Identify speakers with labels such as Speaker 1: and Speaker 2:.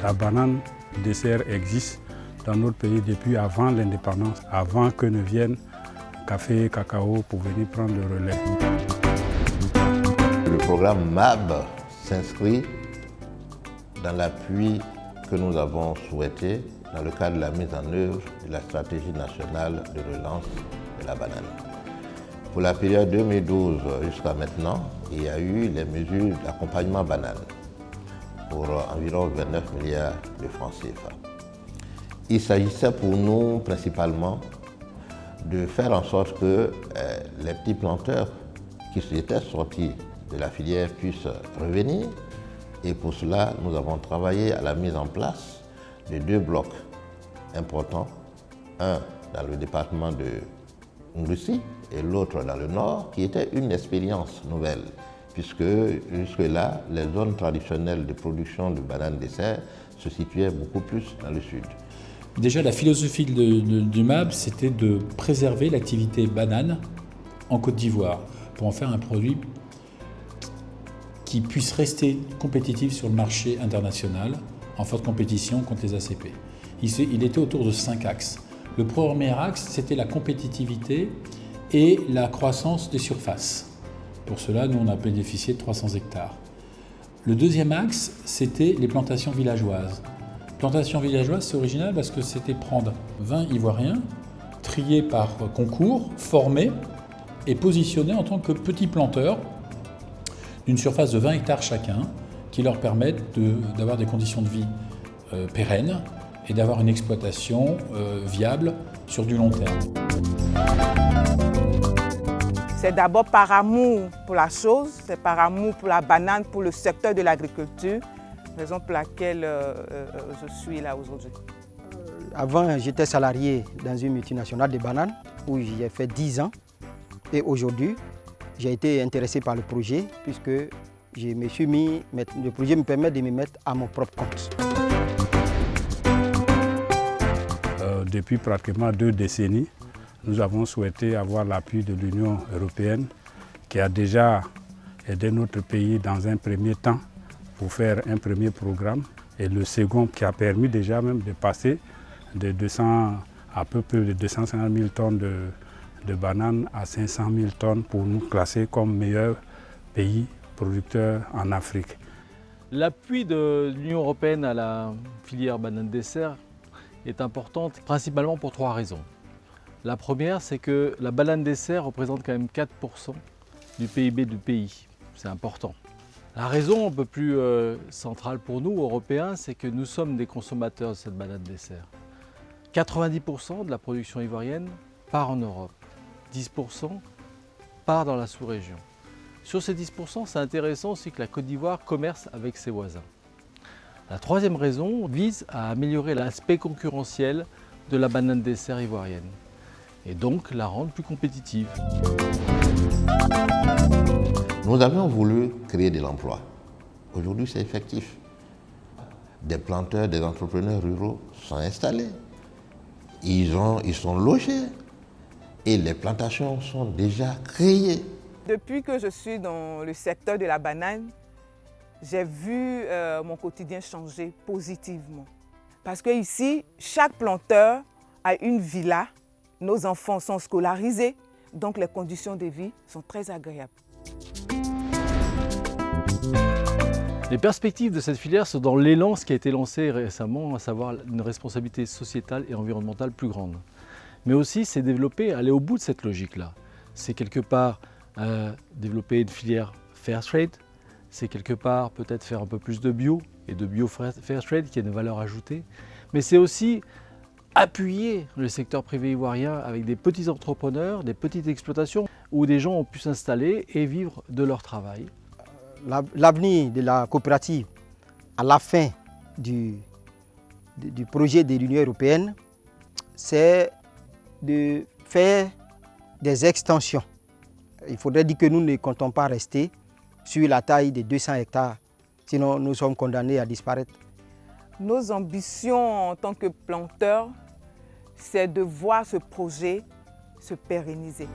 Speaker 1: La banane dessert existe dans notre pays depuis avant l'indépendance, avant que ne viennent café et cacao pour venir prendre le relais.
Speaker 2: Le programme MAB s'inscrit dans l'appui que nous avons souhaité dans le cadre de la mise en œuvre de la stratégie nationale de relance de la banane. Pour la période 2012 jusqu'à maintenant, il y a eu les mesures d'accompagnement banane pour environ 29 milliards de francs CFA. Il s'agissait pour nous principalement de faire en sorte que les petits planteurs qui étaient sortis de la filière puissent revenir. Et pour cela, nous avons travaillé à la mise en place de 2 blocs importants, un dans le département de Ngoussi et l'autre dans le nord, qui était une expérience nouvelle, puisque jusque-là, les zones traditionnelles de production de bananes dessert se situaient beaucoup plus dans le sud.
Speaker 3: Déjà, la philosophie du MAB, c'était de préserver l'activité banane en Côte d'Ivoire pour en faire un produit qui puisse rester compétitif sur le marché international en forte compétition contre les ACP. Il était autour de 5 axes. Le premier axe, c'était la compétitivité et la croissance des surfaces. Pour cela, nous, on a bénéficié de 300 hectares. Le deuxième axe, c'était les plantations villageoises. Plantation villageoise, c'est original parce que c'était prendre 20 Ivoiriens, triés par concours, formés et positionnés en tant que petits planteurs d'une surface de 20 hectares chacun, qui leur permettent d'avoir des conditions de vie pérennes et d'avoir une exploitation viable sur du long terme.
Speaker 4: C'est d'abord par amour pour la chose, c'est par amour pour la banane, pour le secteur de l'agriculture, raison pour laquelle je suis là aujourd'hui.
Speaker 5: Avant, j'étais salarié dans une multinationale de bananes où j'ai fait 10 ans. Et aujourd'hui, j'ai été intéressé par le projet puisque le projet me permet de me mettre à mon propre compte.
Speaker 1: Depuis pratiquement 2 décennies, nous avons souhaité avoir l'appui de l'Union européenne qui a déjà aidé notre pays dans un premier temps pour faire un premier programme et le second qui a permis déjà même de passer de 200 à peu près de 250 000 tonnes de bananes à 500 000 tonnes pour nous classer comme meilleur pays producteur en Afrique.
Speaker 6: L'appui de l'Union européenne à la filière banane dessert est importante principalement pour 3 raisons. La première, c'est que la banane dessert représente quand même 4% du PIB du pays. C'est important. La raison un peu plus centrale pour nous, Européens, c'est que nous sommes des consommateurs de cette banane dessert. 90% de la production ivoirienne part en Europe. 10% part dans la sous-région. Sur ces 10%, c'est intéressant aussi que la Côte d'Ivoire commerce avec ses voisins. La troisième raison vise à améliorer l'aspect concurrentiel de la banane dessert ivoirienne et donc la rendre plus compétitive.
Speaker 2: Nous avions voulu créer de l'emploi. Aujourd'hui, c'est effectif. Des planteurs, des entrepreneurs ruraux sont installés. Ils sont logés et les plantations sont déjà créées.
Speaker 4: Depuis que je suis dans le secteur de la banane, j'ai vu mon quotidien changer positivement. Parce qu'ici, chaque planteur a une villa, nos enfants sont scolarisés, donc les conditions de vie sont très agréables.
Speaker 6: Les perspectives de cette filière sont dans l'élan qui a été lancé récemment, à savoir une responsabilité sociétale et environnementale plus grande. Mais aussi, c'est développer, aller au bout de cette logique-là. C'est quelque part développer une filière fair trade, c'est quelque part peut-être faire un peu plus de bio et de bio fair trade qui a une valeur ajoutée, mais c'est aussi appuyer le secteur privé ivoirien avec des petits entrepreneurs, des petites exploitations où des gens ont pu s'installer et vivre de leur travail.
Speaker 5: L'avenir de la coopérative à la fin du projet de l'Union européenne, c'est de faire des extensions. Il faudrait dire que nous ne comptons pas rester sur la taille de 200 hectares, sinon nous sommes condamnés à disparaître.
Speaker 4: Nos ambitions en tant que planteurs, c'est de voir ce projet se pérenniser.